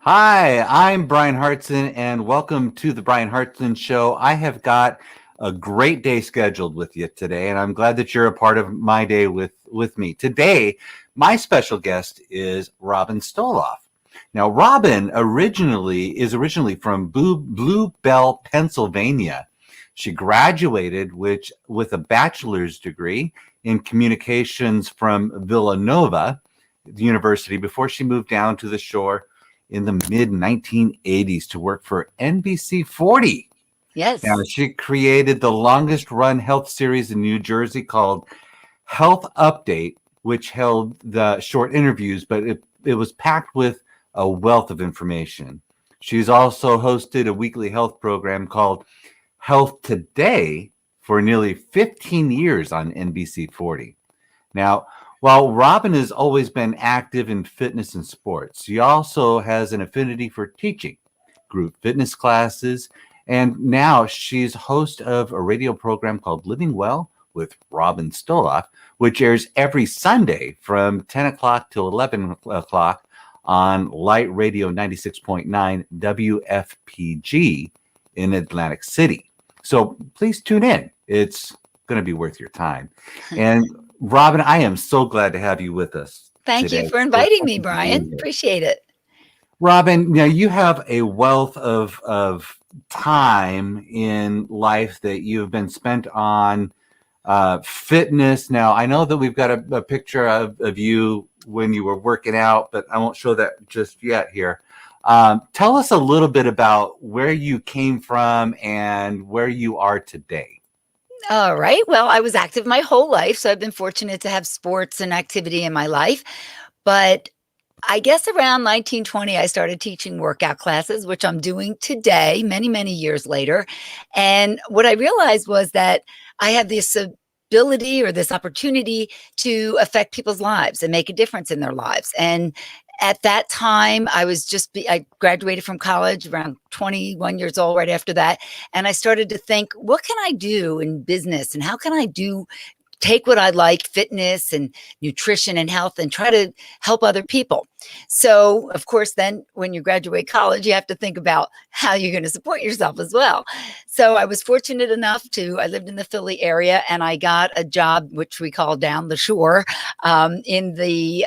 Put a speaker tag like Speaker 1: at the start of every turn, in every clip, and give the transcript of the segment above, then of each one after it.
Speaker 1: Hi, I'm Bryan Hartson, and welcome to the Bryan Hartson Show. I have got a great day scheduled with you today, and I'm glad that you're a part of my day with me. Today, my special guest is Robin Stoloff. Now, Robin is originally from Blue Bell, Pennsylvania. She graduated with a bachelor's degree in communications from Villanova University before she moved down to the shore in the mid 1980s to work for NBC 40. Now,
Speaker 2: Yes.
Speaker 1: she created the longest run health series in New Jersey called Health Update, which held the short interviews, but it was packed with a wealth of information. She's also hosted a weekly health program called Health Today for nearly 15 years on NBC 40. Now, while Robin has always been active in fitness and sports, she also has an affinity for teaching group fitness classes. And now she's host of a radio program called Living Well with Robin Stoloff, which airs every Sunday from 10 o'clock till 11 o'clock on Light Radio 96.9 WFPG in Atlantic City. So please tune in. It's going to be worth your time. And Robin, I am so glad to have you with us
Speaker 2: Thank
Speaker 1: today.
Speaker 2: you for inviting me, Bryan. Appreciate it.
Speaker 1: Robin, now you have a wealth of time in life that you've been spent on fitness. Now, I know that we've got a picture of you when you were working out, but I won't show that just yet here. Tell us a little bit about where you came from and where you are today.
Speaker 2: All right. Well, I was active my whole life, so I've been fortunate to have sports and activity in my life. But I guess around 1920, I started teaching workout classes, which I'm doing today, many, many years later. And what I realized was that I have this ability or this opportunity to affect people's lives and make a difference in their lives. And at that time, I graduated from college around 21 years old, right after that. And I started to think, what can I do in business and how can I take what I like, fitness and nutrition and health, and try to help other people. So, of course, then when you graduate college, you have to think about how you're going to support yourself as well. So I was fortunate enough I lived in the Philly area, and I got a job, which we call down the shore, in the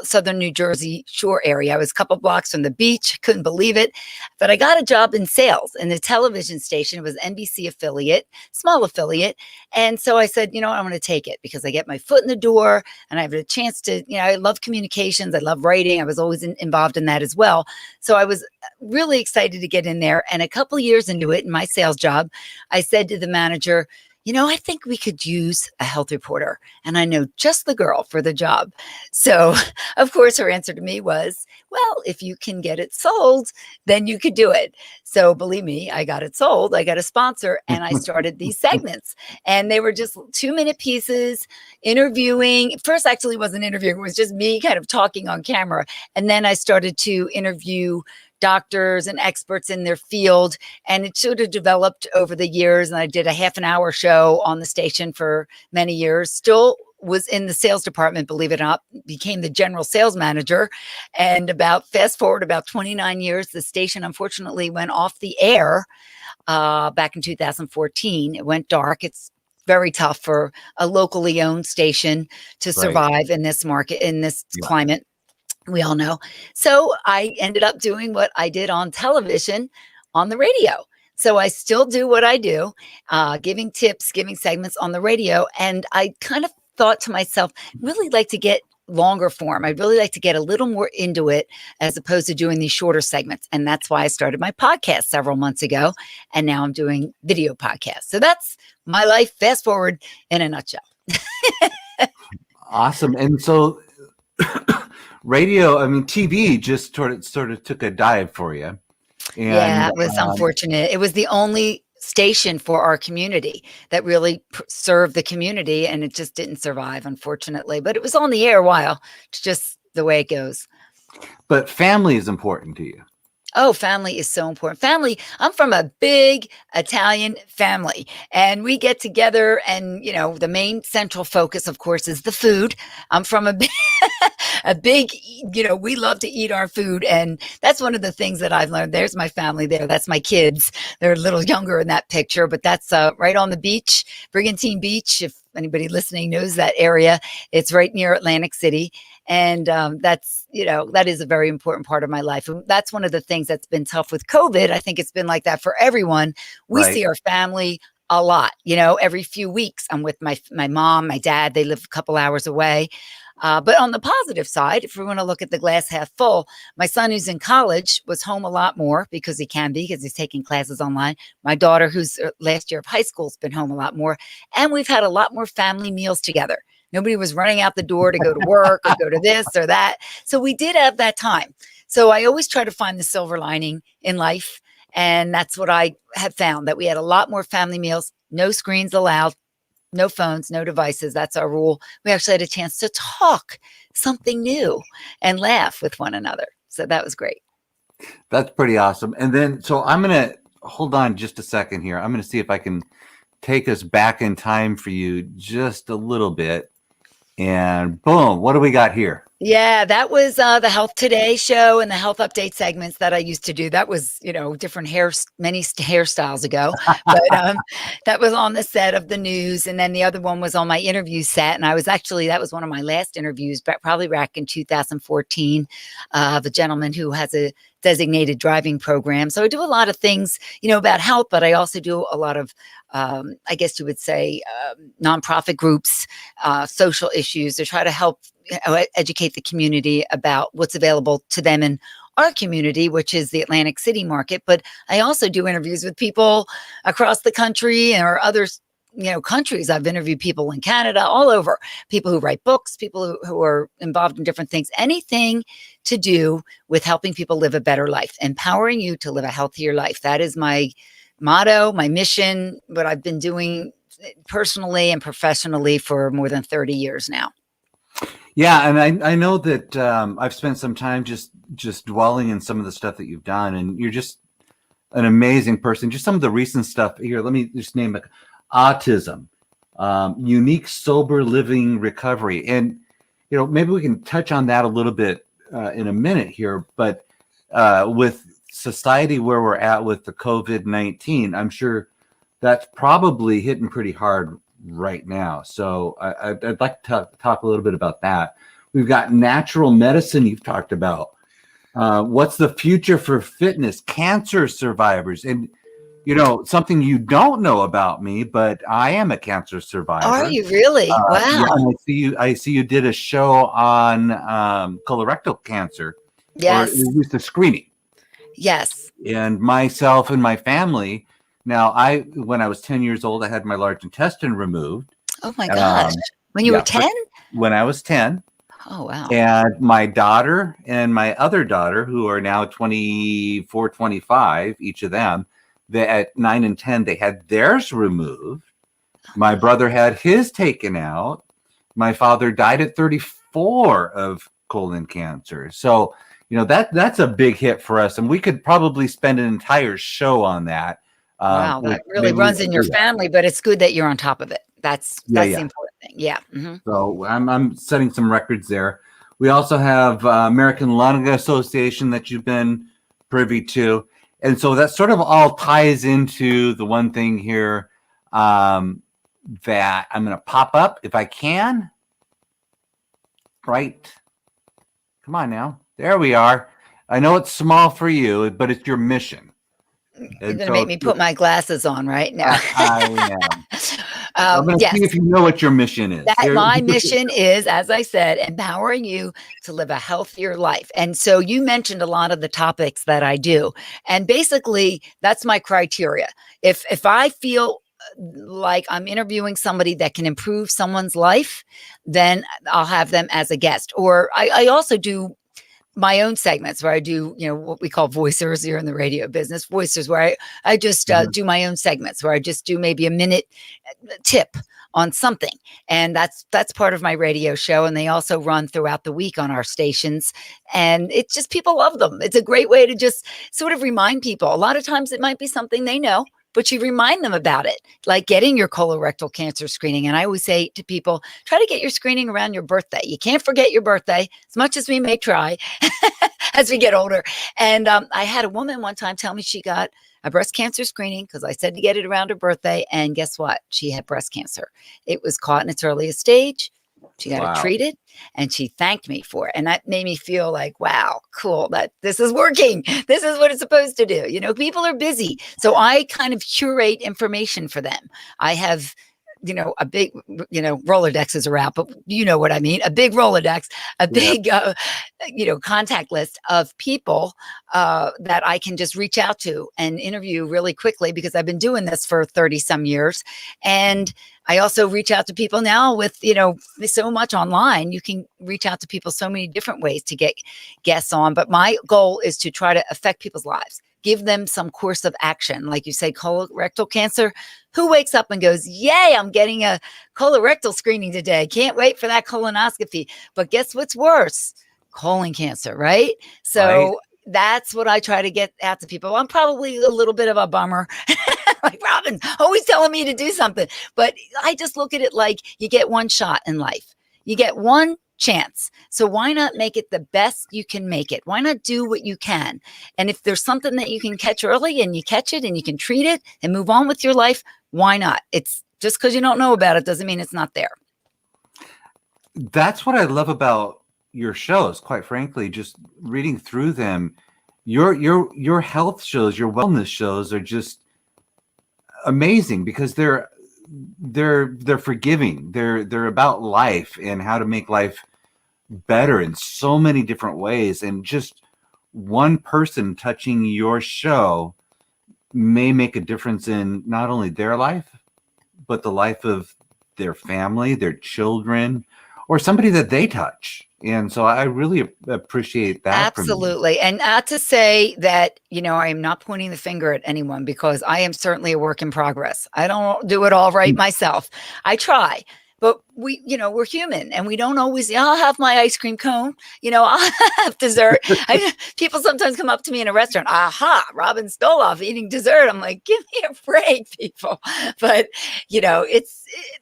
Speaker 2: southern New Jersey shore area. I was a couple blocks from the beach, couldn't believe it. But I got a job in sales in the television station. It was NBC affiliate, small affiliate. And so I said, you know what, I'm going to take it because I get my foot in the door and I have a chance to, I love communications. I love writing. I was always involved in that as well. So I was really excited to get in there. And a couple of years into it, in my sales job, I said to the manager, I think we could use a health reporter, and I know just the girl for the job. So, of course, her answer to me was, well, if you can get it sold, then you could do it. So, believe me, I got it sold. I got a sponsor, and I started these segments, and they were just 2-minute pieces, interviewing. First, actually wasn't interviewing. It was just me kind of talking on camera. And then I started to interview doctors and experts in their field. And it sort of developed over the years. And I did a half an hour show on the station for many years, still was in the sales department, believe it or not, became the general sales manager. And fast forward about 29 years, the station unfortunately went off the air back in 2014. It went dark. It's very tough for a locally owned station to survive in this market, in this climate. We all know. So I ended up doing what I did on television, on the radio. So I still do what I do, giving tips, giving segments on the radio. And I kind of thought to myself, really like to get longer form. I'd really like to get a little more into it as opposed to doing these shorter segments. And that's why I started my podcast several months ago. And now I'm doing video podcasts. So that's my life, fast forward in a nutshell.
Speaker 1: Awesome. And so TV just sort of took a dive for you.
Speaker 2: Yeah, it was unfortunate. It was the only station for our community that really served the community, and it just didn't survive, unfortunately. But it was on the air a while. It's just the way it goes.
Speaker 1: But family is important to you.
Speaker 2: Oh, family is so important. Family, I'm from a big Italian family, and we get together, and the main central focus, of course, is the food. I'm from a big, a big, we love to eat our food, and that's one of the things that I've learned. There's my family there. That's my kids. They're a little younger in that picture, but that's right on the beach, Brigantine Beach. If anybody listening knows that area, it's right near Atlantic City. And that is a very important part of my life. And that's one of the things that's been tough with COVID. I think it's been like that for everyone. We
Speaker 1: Right.
Speaker 2: see our family a lot, every few weeks. I'm with my mom, my dad. They live a couple hours away. But on the positive side, if we want to look at the glass half full, my son who's in college was home a lot more because he's taking classes online. My daughter, who's last year of high school, has been home a lot more. And we've had a lot more family meals together. Nobody was running out the door to go to work or go to this or that. So we did have that time. So I always try to find the silver lining in life. And that's what I have found, that we had a lot more family meals, no screens allowed, no phones, no devices. That's our rule. We actually had a chance to talk something new and laugh with one another. So that was great.
Speaker 1: That's pretty awesome. And then, so I'm going to hold on just a second here. I'm going to see if I can take us back in time for you just a little bit. And boom, what do we got here?
Speaker 2: Yeah, that was the Health Today show and the health update segments that I used to do. That was, different many hairstyles ago, but that was on the set of the news. And then the other one was on my interview set. And that was one of my last interviews, but probably back in 2014, of a gentleman who has a designated driving program. So I do a lot of things, about health, but I also do a lot of, I guess you would say, nonprofit groups, social issues to try to help educate the community about what's available to them in our community, which is the Atlantic City market. But I also do interviews with people across the country or other countries. I've interviewed people in Canada, all over, people who write books, people who are involved in different things, anything to do with helping people live a better life, empowering you to live a healthier life. That is my motto, my mission, what I've been doing personally and professionally for more than 30 years now.
Speaker 1: Yeah, and I know that I've spent some time just dwelling in some of the stuff that you've done, and you're just an amazing person. Just some of the recent stuff here. Let me just name it: autism, unique sober living recovery, and maybe we can touch on that a little bit in a minute here. But with society where we're at with the COVID-19, I'm sure that's probably hitting pretty hard right now. So I'd like to talk a little bit about that. We've got natural medicine you've talked about. What's the future for fitness, cancer survivors, and something you don't know about me, but I am a cancer survivor.
Speaker 2: Are you really? Wow.
Speaker 1: Yeah, I see you did a show on colorectal cancer.
Speaker 2: Yes.
Speaker 1: Or at least a screening.
Speaker 2: Yes.
Speaker 1: And myself and my family. Now, when I was 10 years old, I had my large intestine removed.
Speaker 2: Oh my gosh. When you were 10?
Speaker 1: When I was 10.
Speaker 2: Oh, wow.
Speaker 1: And my daughter and my other daughter, who are now 24, 25, each of them, at 9 and 10, they had theirs removed. My brother had his taken out. My father died at 34 of colon cancer. So, that's a big hit for us. And we could probably spend an entire show on that.
Speaker 2: Wow, that really runs in your family, but it's good that you're on top of it. That's the important thing. Yeah. Mm-hmm.
Speaker 1: So I'm setting some records there. We also have American Lung Association that you've been privy to. And so that sort of all ties into the one thing here that I'm going to pop up if I can. Right. Come on now. There we are. I know it's small for you, but it's your mission.
Speaker 2: You're going to make me put my glasses on right now.
Speaker 1: I am. I'm going to see if you know what your mission is.
Speaker 2: My mission is, as I said, empowering you to live a healthier life. And so you mentioned a lot of the topics that I do. And basically, that's my criteria. If I feel like I'm interviewing somebody that can improve someone's life, then I'll have them as a guest. Or I also do my own segments where I do, what we call voicers here in the radio business, voicers where I just do my own segments where I just do maybe a minute tip on something. And that's part of my radio show. And they also run throughout the week on our stations. And it's just, people love them. It's a great way to just sort of remind people. A lot of times it might be something they know, but you remind them about it, like getting your colorectal cancer screening. And I always say to people, try to get your screening around your birthday. You can't forget your birthday, as much as we may try as we get older. And I had a woman one time tell me she got a breast cancer screening because I said to get it around her birthday. And guess what? She had breast cancer. It was caught in its earliest stage. She got it treated, and she thanked me for it. And that made me feel like, wow, cool, that this is working. This is what it's supposed to do. You know, people are busy. So I kind of curate information for them. I have, you know, a big, you know, Rolodexes are out, but you know what I mean? A big Rolodex, a big, you know, contact list of people that I can just reach out to and interview really quickly, because I've been doing this for 30 some years. And I also reach out to people now with, you know, so much online. You can reach out to people so many different ways to get guests on. But my goal is to try to affect people's lives, give them some course of action. Like you say, colorectal cancer. Who wakes up and goes, yay, I'm getting a colorectal screening today. Can't wait for that colonoscopy. But guess what's worse? Colon cancer, right? So that's what I try to get out to people. I'm probably a little bit of a bummer. Like, Robin's always telling me to do something. But I just look at it like you get one shot in life. You get one chance. So why not make it the best you can make it? Why not do what you can? And if there's something that you can catch early and you catch it and you can treat it and move on with your life, why not? It's just because you don't know about it doesn't mean it's not there.
Speaker 1: That's what I love about your shows, quite frankly. Just reading through them, your health shows, your wellness shows are just amazing, because they're forgiving. They're about life and how to make life better in so many different ways. And just one person touching your show may make a difference in not only their life, but the life of their family, their children, or somebody that they touch. And so I really appreciate that.
Speaker 2: Absolutely. And not to say that, you know, I am not pointing the finger at anyone, because I am certainly a work in progress. I don't do it all right myself. I try. But we, you know, we're human, and we don't always, I'll have my ice cream cone, you know, I'll have dessert. People sometimes come up to me in a restaurant, aha, Robin Stoloff eating dessert. I'm like, give me a break, people. But, you know,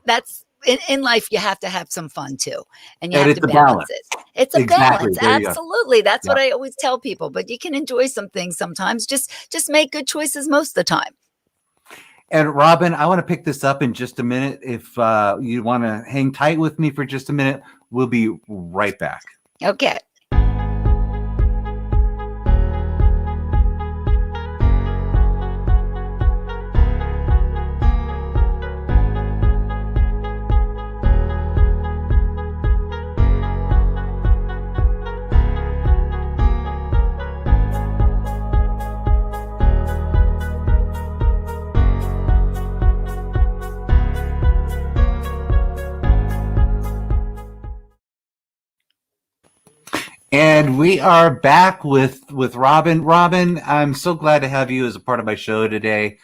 Speaker 2: that's, in life, you have to have some fun too. And you have to balance it. It's a balance. Absolutely. That's what I always tell people. But you can enjoy some things sometimes. Just make good choices most of the time.
Speaker 1: And Robin, I want to pick this up in just a minute. If you want to hang tight with me for just a minute, we'll be right back.
Speaker 2: Okay.
Speaker 1: And we are back with Robin. Robin, I'm so glad to have you as a part of my show today.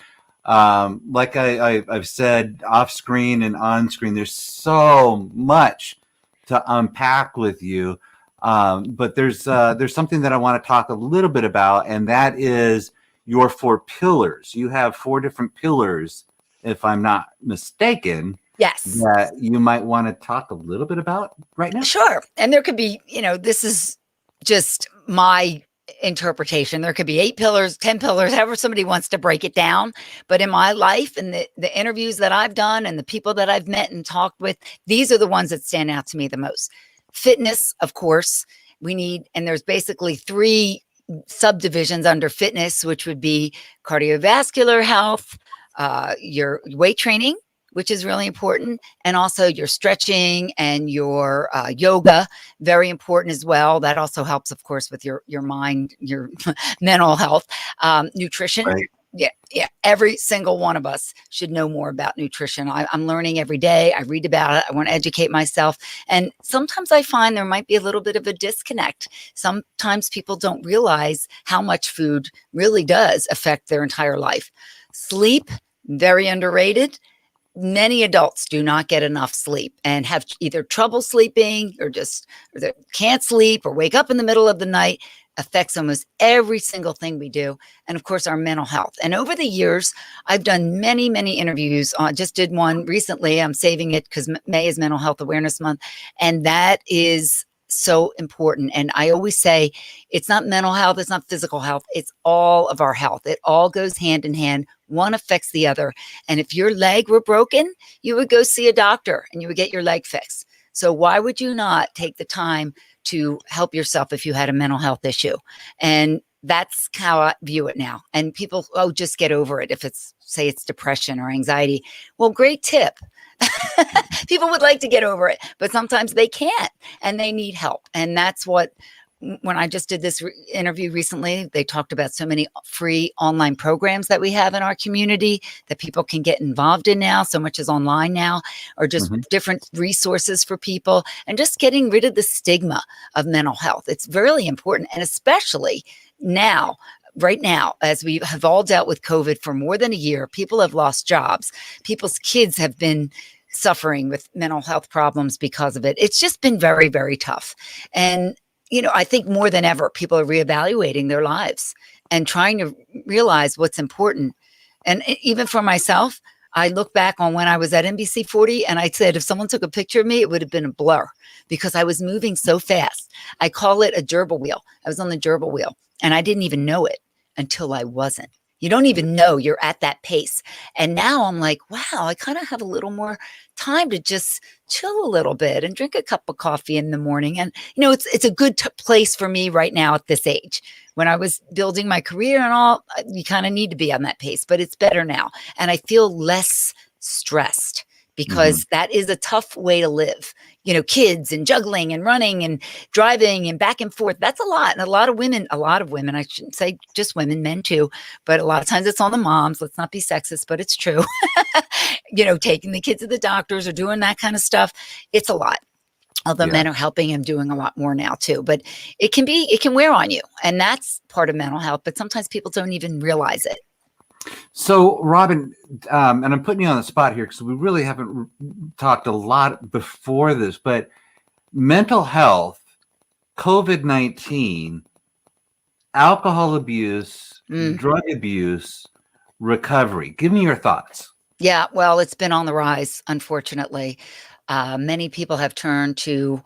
Speaker 1: Like I've said, off screen and on screen, there's so much to unpack with you. But there's something that I want to talk a little bit about, and that is your 4 pillars. You have 4 different pillars, if I'm not mistaken.
Speaker 2: Yes.
Speaker 1: That you might want to talk a little bit about right now.
Speaker 2: Sure. And there could be, you know, this is just my interpretation. There could be 8 pillars, 10 pillars, however somebody wants to break it down. But in my life and the interviews that I've done and the people that I've met and talked with, these are the ones that stand out to me the most. Fitness, of course, we need, and there's basically 3 subdivisions under fitness, which would be cardiovascular health, your weight training, which is really important, and also your stretching and your yoga, very important as well. That also helps, of course, with your mind, your mental health. Nutrition,
Speaker 1: Right.
Speaker 2: Yeah. Every single one of us should know more about nutrition. I'm learning every day. I read about it. I want to educate myself. And sometimes I find there might be a little bit of a disconnect. Sometimes people don't realize how much food really does affect their entire life. Sleep, very underrated. many adults do not get enough sleep and have either trouble sleeping or they can't sleep or wake up in the middle of the night. Affects almost every single thing we do. And of course, our mental health. And over the years, I've done many, many interviews. Just did one recently. I'm saving it because May is Mental Health Awareness Month. And that is so important. And I always say it's not mental health, it's not physical health, it's all of our health. It all goes hand in hand. One affects the other. And if your leg were broken, you would go see a doctor and you would get your leg fixed. So why would you not take the time to help yourself if you had a mental health issue? And that's how I view it now. And people, oh, just get over it. If it's, say it's depression or anxiety. Well, great tip. People would like to get over it, but sometimes they can't and they need help. And that's what, when I just did this interview recently, they talked about so many free online programs that we have in our community that people can get involved in now. So much is online now, or just different resources for people, and just getting rid of the stigma of mental health. It's really important. And especially now, right now, as we have all dealt with COVID for more than a year, people have lost jobs. People's kids have been suffering with mental health problems because of it. It's just been very, very tough. And I think more than ever, people are reevaluating their lives and trying to realize what's important. And even for myself, I look back on when I was at NBC 40 and I said, if someone took a picture of me, it would have been a blur because I was moving so fast. I call it a gerbil wheel. I was on the gerbil wheel and I didn't even know it until I wasn't. You don't even know you're at that pace. And now I'm like, wow, I kind of have a little more time to just chill a little bit and drink a cup of coffee in the morning. And, it's a good place for me right now at this age. When I was building my career and all, you kind of need to be on that pace, but it's better now. And I feel less stressed because that is a tough way to live. Kids and juggling and running and driving and back and forth. That's a lot. And a lot of women, I shouldn't say just women, men too, but a lot of times it's on the moms. Let's not be sexist, but it's true. Taking the kids to the doctors or doing that kind of stuff. It's a lot. Although men are helping and doing a lot more now too, but it can wear on you. And that's part of mental health, but sometimes people don't even realize it.
Speaker 1: So, Robin, and I'm putting you on the spot here because we really haven't talked a lot before this, but mental health, COVID-19, alcohol abuse, drug abuse, recovery. Give me your thoughts.
Speaker 2: Yeah, well, it's been on the rise, unfortunately. Many people have turned to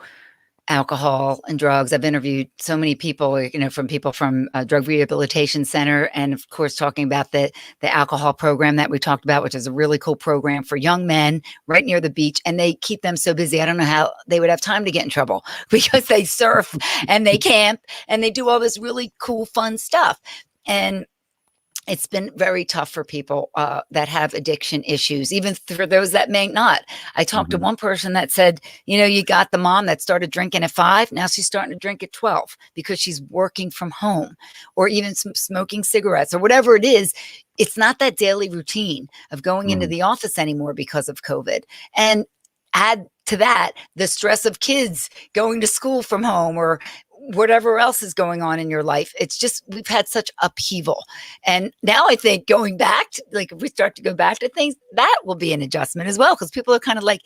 Speaker 2: alcohol and drugs. I've interviewed so many people, from people from a drug rehabilitation center, and of course, talking about the alcohol program that we talked about, which is a really cool program for young men right near the beach. And they keep them so busy. I don't know how they would have time to get in trouble because they surf and they camp and they do all this really cool, fun stuff. And it's been very tough for people that have addiction issues, even for those that may not. I talked to one person that said, you got the mom that started drinking at 5. Now she's starting to drink at 12 because she's working from home, or even smoking cigarettes or whatever it is. It's not that daily routine of going into the office anymore because of COVID. And add to that the stress of kids going to school from home or whatever else is going on in your life. It's just, we've had such upheaval. And now I think going back to, if we start to go back to things, that will be an adjustment as well. Because people are kind of like,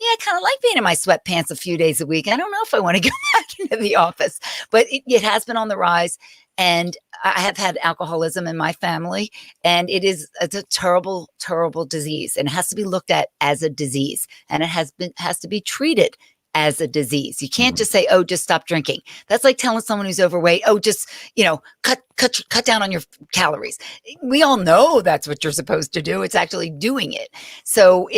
Speaker 2: yeah, I kind of like being in my sweatpants a few days a week. I don't know if I want to go back into the office, but it has been on the rise. And I have had alcoholism in my family, and it's a terrible, terrible disease, and it has to be looked at as a disease, and it has to be treated as a disease. You can't just say, oh, just stop drinking. That's like telling someone who's overweight, oh, just, cut down on your calories. We all know that's what you're supposed to do. It's actually doing it. So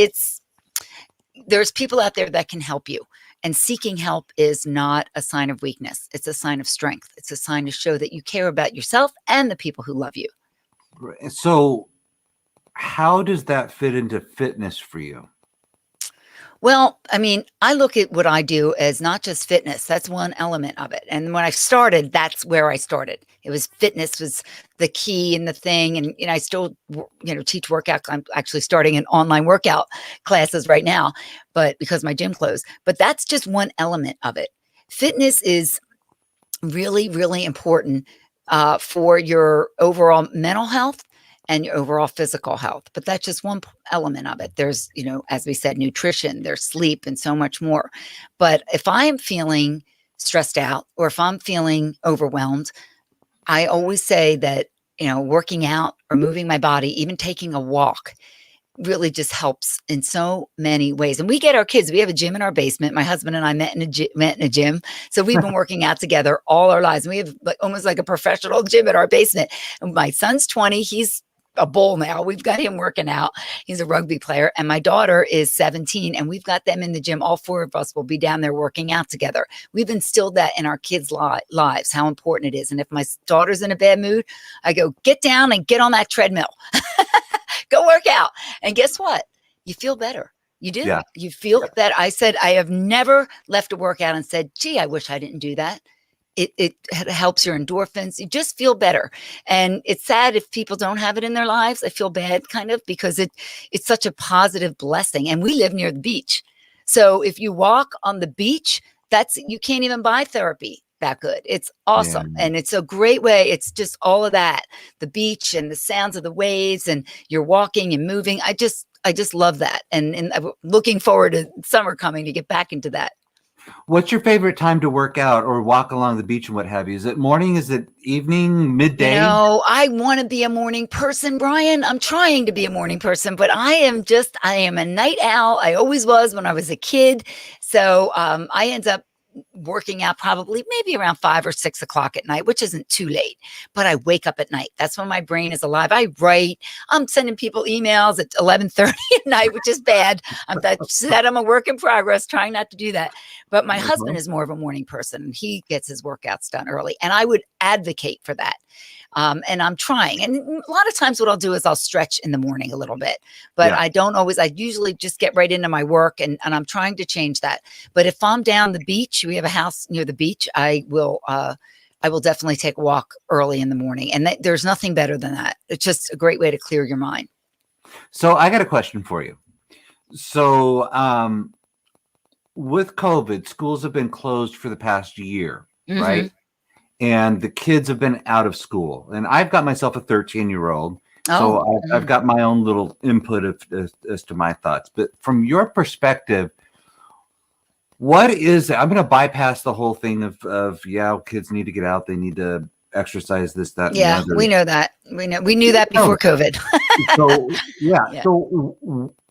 Speaker 2: there's people out there that can help you. And seeking help is not a sign of weakness. It's a sign of strength. It's a sign to show that you care about yourself and the people who love you.
Speaker 1: So how does that fit into fitness for you?
Speaker 2: Well, I look at what I do as not just fitness. That's one element of it. And when I started, that's where I started. It was fitness was the key and the thing. And I still, teach workout. I'm actually starting an online workout classes right now, but because my gym closed. But that's just one element of it. Fitness is really, really important for your overall mental health and your overall physical health. But that's just one element of it. There's, as we said, nutrition, there's sleep, and so much more. But if I'm feeling stressed out or if I'm feeling overwhelmed, I always say that, working out or moving my body, even taking a walk, really just helps in so many ways. And we get our kids, we have a gym in our basement. My husband and I met in a gym. So we've been working out together all our lives. And we have almost like a professional gym in our basement. And my son's 20. He's a bull now. We've got him working out. He's a rugby player. And my daughter is 17. And we've got them in the gym. All four of us will be down there working out together. We've instilled that in our kids' lives, how important it is. And if my daughter's in a bad mood, I go, get down and get on that treadmill. Go work out. And guess what? You feel better. You do.
Speaker 1: Yeah.
Speaker 2: You feel that. I said, I have never left a workout and said, gee, I wish I didn't do that. It helps your endorphins. You just feel better. And it's sad if people don't have it in their lives. I feel bad kind of because it's such a positive blessing. And we live near the beach. So if you walk on the beach, you can't even buy therapy that good. It's awesome.
Speaker 1: Yeah.
Speaker 2: And it's a great way. It's just all of that, the beach and the sounds of the waves and you're walking and moving. I just love that. And I'm looking forward to summer coming to get back into that.
Speaker 1: What's your favorite time to work out or walk along the beach and what have you? Is it morning? Is it evening, midday?
Speaker 2: I want to be a morning person, Bryan. I'm trying to be a morning person, but I am a night owl. I always was when I was a kid. So I end up working out probably maybe around 5 or 6 o'clock at night, which isn't too late, but I wake up at night. That's when my brain is alive. I write, I'm sending people emails at 11:30 at night, which is bad. I'm a work in progress, trying not to do that. But my husband is more of a morning person. He gets his workouts done early and I would advocate for that. And I'm trying. And a lot of times what I'll do is I'll stretch in the morning a little bit, but I usually just get right into my work and I'm trying to change that. But if I'm down the beach, we have a house near the beach, I will definitely take a walk early in the morning. And there's nothing better than that. It's just a great way to clear your mind.
Speaker 1: So I got a question for you. So with COVID, schools have been closed for the past year, right? And the kids have been out of school. And I've got myself a 13-year-old. So I've got my own little input as to my thoughts. But from your perspective, what is it? I'm going to bypass the whole thing of kids need to get out. They need to exercise this, that.
Speaker 2: Yeah, and we know that. We knew that before COVID.
Speaker 1: So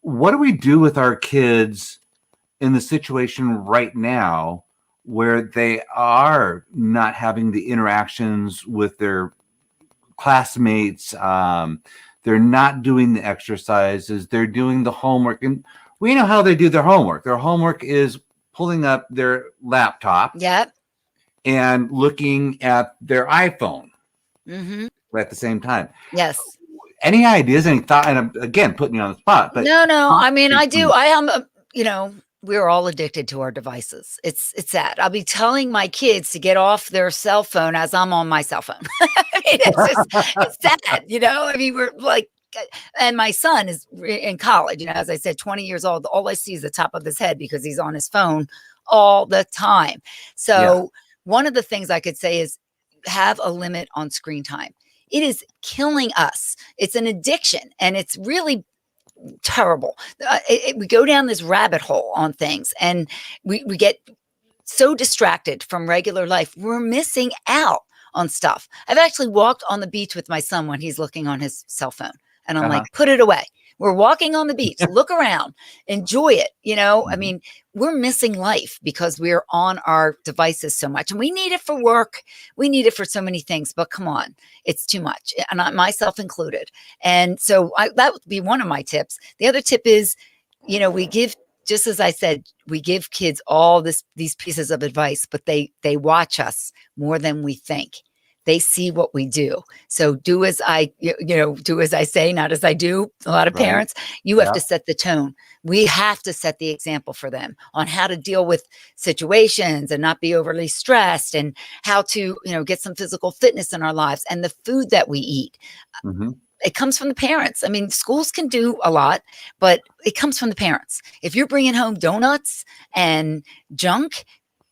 Speaker 1: what do we do with our kids in the situation right now where they are not having the interactions with their classmates? They're not doing the exercises. They're doing the homework. And we know how they do their homework. Their homework is pulling up their laptop and looking at their iPhone at the same time.
Speaker 2: Yes.
Speaker 1: Any ideas, any thought? And I'm, again, putting you on the spot. But
Speaker 2: no. I mean, I do. I am, we're all addicted to our devices. It's sad. I'll be telling my kids to get off their cell phone as I'm on my cell phone. I mean, it's sad, I mean, we're like, and my son is in college, as I said, 20 years old. All I see is the top of his head because he's on his phone all the time. So one of the things I could say is have a limit on screen time. It is killing us. It's an addiction and it's really terrible. We go down this rabbit hole on things and we get so distracted from regular life. We're missing out on stuff. I've actually walked on the beach with my son when he's looking on his cell phone and I'm like, put it away. We're walking on the beach, look around, enjoy it. I mean, we're missing life because we're on our devices so much and we need it for work. We need it for so many things, but come on, it's too much, and myself included. And so that would be one of my tips. The other tip is, we give, just as I said, we give kids all these pieces of advice, but they watch us more than we think. They see what we do. So do as I say, not as I do. A lot of parents, you have to set the tone. We have to set the example for them on how to deal with situations and not be overly stressed and how to, get some physical fitness in our lives and the food that we eat. It comes from the parents. I mean, schools can do a lot, but it comes from the parents. If you're bringing home donuts and junk,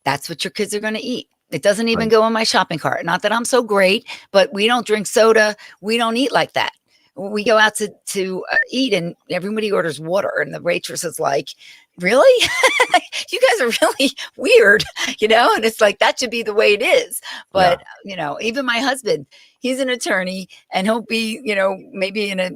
Speaker 2: that's what your kids are going to eat. It doesn't even go in my shopping cart. Not that I'm so great, but we don't drink soda. We don't eat like that. we go out to eat, and everybody orders water, and the waitress is like, really? You guys are really weird, and it's like, that should be the way it is. But even my husband, he's an attorney, and he'll be maybe in a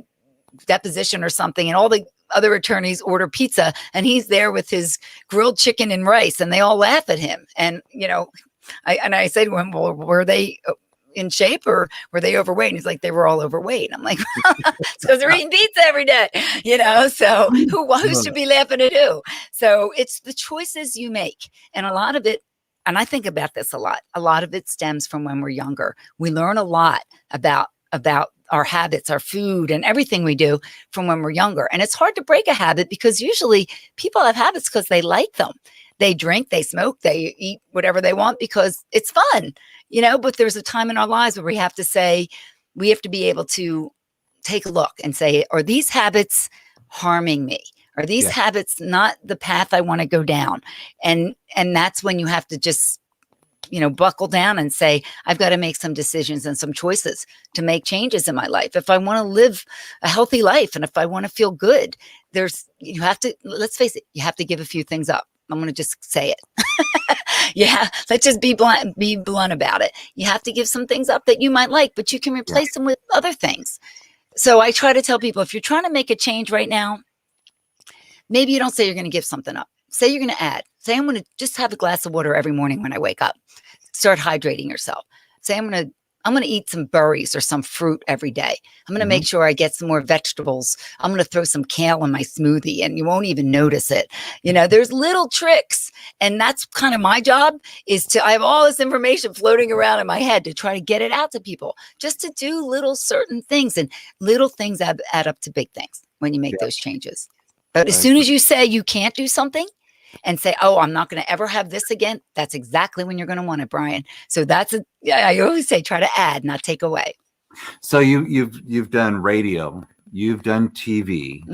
Speaker 2: deposition or something, and all the other attorneys order pizza, and he's there with his grilled chicken and rice, and they all laugh at him. And I say to him, well, were they in shape or were they overweight? And he's like, they were all overweight. And I'm like, it's because they're eating pizza every day, so who should be laughing at who? So it's the choices you make. And a lot of it, and I think about this a lot of it stems from when we're younger. We learn a lot about our habits, our food, and everything we do from when we're younger. And it's hard to break a habit, because usually people have habits because they like them. They drink, they smoke, they eat whatever they want because it's fun, but there's a time in our lives where we have to be able to take a look and say, are these habits harming me? Are these habits not the path I want to go down? And that's when you have to just, buckle down and say, I've got to make some decisions and some choices to make changes in my life. If I want to live a healthy life, and if I want to feel good, let's face it, you have to give a few things up. I'm going to just say it. Let's just be blunt about it. You have to give some things up that you might like, but you can replace them with other things. So I try to tell people, if you're trying to make a change right now, maybe you don't say you're going to give something up. Say you're going to add. Say, I'm going to just have a glass of water every morning when I wake up. Start hydrating yourself. Say, I'm going to eat some berries or some fruit every day. I'm going to make sure I get some more vegetables. I'm going to throw some kale in my smoothie, and you won't even notice it. There's little tricks. And that's kind of my job, I have all this information floating around in my head to try to get it out to people, just to do little certain things, and little things add up to big things when you make those changes. But as soon as you say you can't do something and say, oh, I'm not going to ever have this again, that's exactly when you're going to want it, Bryan. So I always say, try to add, not take away.
Speaker 1: So you've done radio, you've done TV,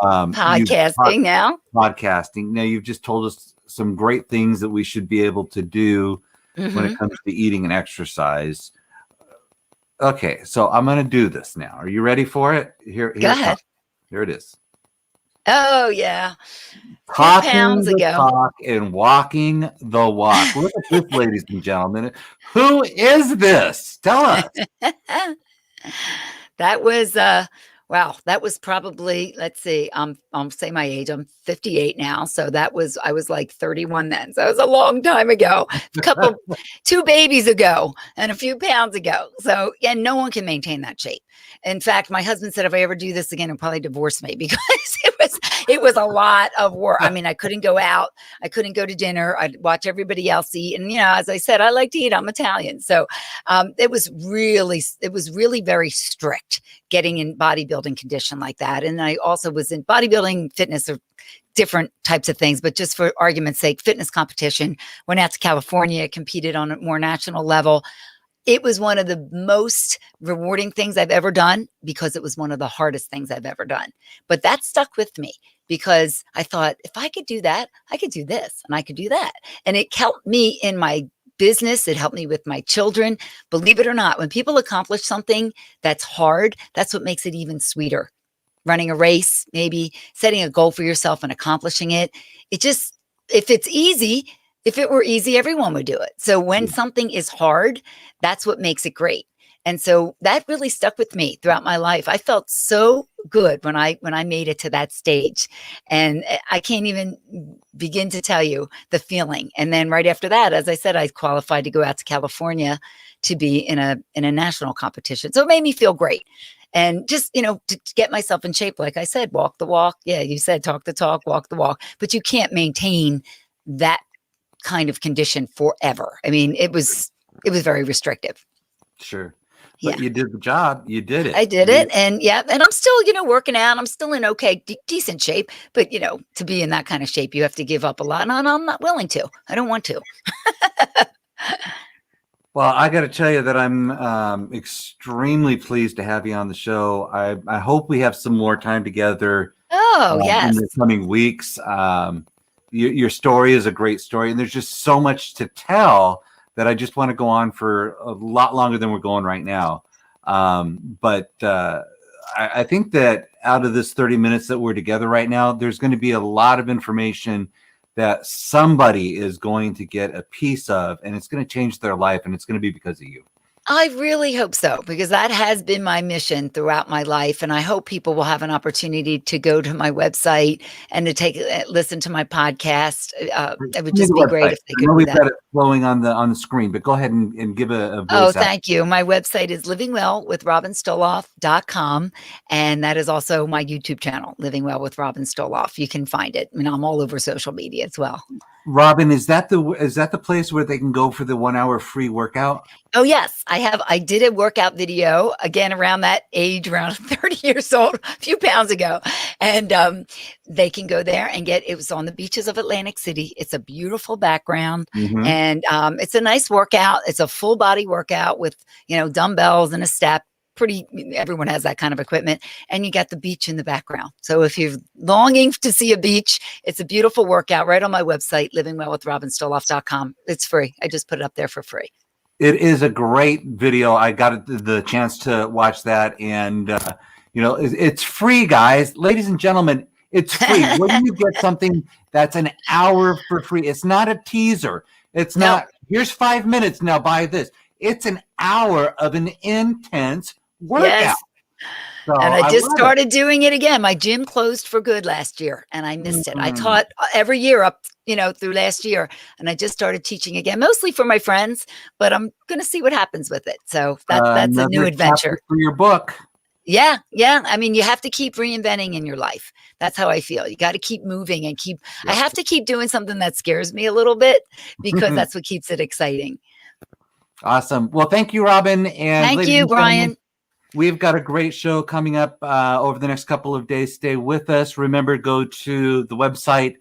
Speaker 2: podcasting now.
Speaker 1: Podcasting. Now you've just told us some great things that we should be able to do when it comes to eating and exercise. Okay, so I'm going to do this now. Are you ready for it? Go
Speaker 2: ahead.
Speaker 1: Here it is.
Speaker 2: Oh, yeah.
Speaker 1: Talking the talk and walking the walk. Look at this, ladies and gentlemen. Who is this? Tell us.
Speaker 2: That was that was probably, let's see, I'll say my age. I'm 58 now. So I was like 31 then. So it was a long time ago, 2 babies ago and a few pounds ago. So no one can maintain that shape. In fact, my husband said, if I ever do this again, he'll probably divorce me, because it was a lot of work. I mean, I couldn't go out. I couldn't go to dinner. I'd watch everybody else eat. And, as I said, I like to eat. I'm Italian. So it was really very strict getting in bodybuilding condition like that. And I also was in bodybuilding, fitness, or different types of things, but just for argument's sake, fitness competition, went out to California, competed on a more national level. It was one of the most rewarding things I've ever done, because it was one of the hardest things I've ever done. But that stuck with me, because I thought, if I could do that, I could do this, and I could do that. And it helped me in my business. It helped me with my children. Believe it or not, when people accomplish something that's hard, that's what makes it even sweeter. Running a race, maybe setting a goal for yourself and accomplishing it. If it were easy, everyone would do it. So when something is hard, that's what makes it great. And so that really stuck with me throughout my life. I felt so good when I made it to that stage. And I can't even begin to tell you the feeling. And then right after that, as I said, I qualified to go out to California to be in a national competition. So it made me feel great. And just, to get myself in shape, like I said, walk the walk. Yeah, you said talk the talk, walk the walk. But you can't maintain that kind of condition forever. I mean, it was very restrictive.
Speaker 1: Sure. But you did the job. You did it.
Speaker 2: I did it. And I'm still, working out. I'm still in okay, decent shape. But, to be in that kind of shape, you have to give up a lot. And I'm not willing to. I don't want to.
Speaker 1: Well, I got to tell you that I'm extremely pleased to have you on the show. I hope we have some more time together.
Speaker 2: Oh, yes.
Speaker 1: In the coming weeks. Your story is a great story, and there's just so much to tell that I just want to go on for a lot longer than we're going right now. But I think that out of this 30 minutes that we're together right now, there's going to be a lot of information that somebody is going to get a piece of, and it's going to change their life, and it's going to be because of you.
Speaker 2: I really hope so, because that has been my mission throughout my life. And I hope people will have an opportunity to go to my website and to listen to my podcast. It would just be great if they
Speaker 1: I
Speaker 2: could
Speaker 1: know
Speaker 2: do
Speaker 1: we've
Speaker 2: that.
Speaker 1: got it flowing on the screen, but go ahead and give a
Speaker 2: Oh,
Speaker 1: voice out.
Speaker 2: thank you. My website is livingwellwithrobinstoloff.com. And that is also my YouTube channel, Living Well with Robin Stoloff. You can find it. I mean, I'm all over social media as well.
Speaker 1: Robin, is that the place where they can go for the 1 hour free workout?
Speaker 2: Oh, yes, I did a workout video again around that age, around 30 years old, a few pounds ago. And they can go there and it was on the beaches of Atlantic City. It's a beautiful background, and it's a nice workout. It's a full body workout with, dumbbells and a step. Everyone has that kind of equipment, and you got the beach in the background. So if you're longing to see a beach, it's a beautiful workout right on my website, livingwellwithrobinstoloff.com. It's free. I just put it up there for free.
Speaker 1: It is a great video. I got the chance to watch that, and it's free, guys, ladies and gentlemen. It's free. When you get something that's an hour for free, it's not a teaser. It's not. Here's 5 minutes. Now buy this. It's an hour of an intense workout. Yes.
Speaker 2: So and I just started doing it again. My gym closed for good last year, and I missed it. I taught every year up, through last year, and I just started teaching again, mostly for my friends. But I'm going to see what happens with it. So that's a new adventure
Speaker 1: for your book.
Speaker 2: Yeah. I mean, you have to keep reinventing in your life. That's how I feel. You got to keep moving and I have to keep doing something that scares me a little bit, because that's what keeps it exciting.
Speaker 1: Awesome. Well, thank you, Robin. And
Speaker 2: thank you, Brian.
Speaker 1: We've got a great show coming up over the next couple of days. Stay with us. Remember, go to the website,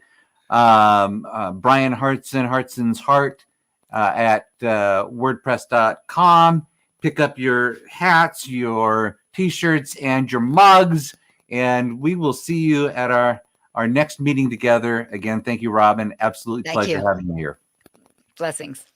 Speaker 1: Bryan Hartson, Hartson's Heart, at wordpress.com. Pick up your hats, your T-shirts, and your mugs. And we will see you at our next meeting together. Again, thank you, Robin. Absolute pleasure having you here.
Speaker 2: Blessings.